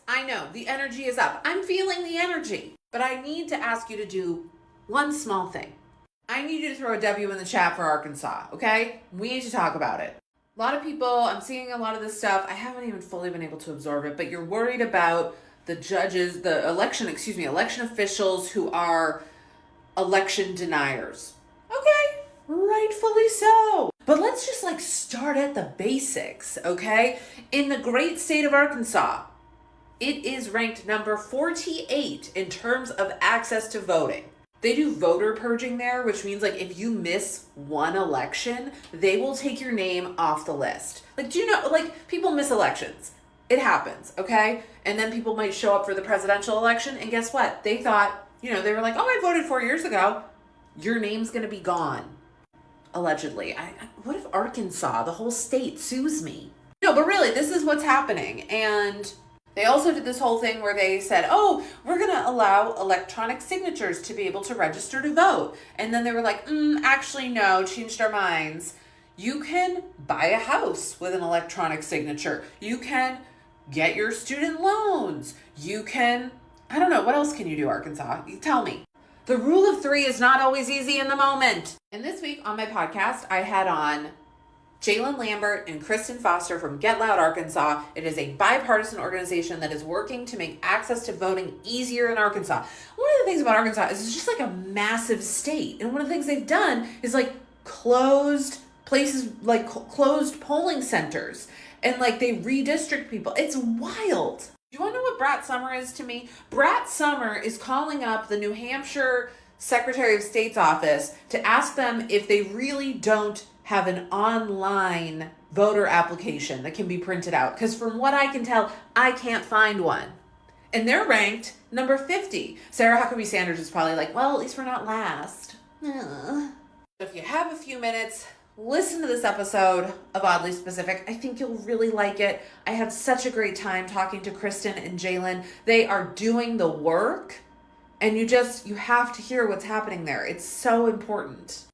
I know, the energy is up. I'm feeling the energy. But I need to ask you to do one small thing. I need you to throw a W in the chat for Arkansas, okay? We need to talk about it. A lot of people, I'm seeing a lot of this stuff. I haven't even fully been able to absorb it, but you're worried about the judges, election officials who are election deniers. Okay, rightfully so. But let's just start at the basics, okay? In the great state of Arkansas, it is ranked number 48 in terms of access to voting. They do voter purging there, which means if you miss one election, they will take your name off the list. Do you know, people miss elections. It happens, okay? And then people might show up for the presidential election, and guess what? They thought, they were like, oh, I voted 4 years ago. Your name's gonna be gone. Allegedly. What if Arkansas, the whole state, sues me? No, but really, this is what's happening. And they also did this whole thing where they said, oh, we're going to allow electronic signatures to be able to register to vote. And then they were like, actually, no, changed our minds. You can buy a house with an electronic signature. You can get your student loans. You can, I don't know, what else can you do, Arkansas? You tell me. The rule of three is not always easy in the moment. And this week on my podcast, I had on Jalen Lambert and Kristen Foster from Get Loud Arkansas. It is a bipartisan organization that is working to make access to voting easier in Arkansas. One of the things about Arkansas is it's just a massive state. And one of the things they've done is closed places, closed polling centers. And they redistrict people. It's wild. Do you want to know what Brat Summer is to me? Brat Summer is calling up the New Hampshire Secretary of State's office to ask them if they really don't have an online voter application that can be printed out. Because from what I can tell, I can't find one. And they're ranked number 50. Sarah Huckabee Sanders is probably well, at least we're not last. If you have a few minutes, listen to this episode of Oddly Specific. I think you'll really like it. I had such a great time talking to Kristen and Jalen. They are doing the work, and you have to hear what's happening there. It's so important.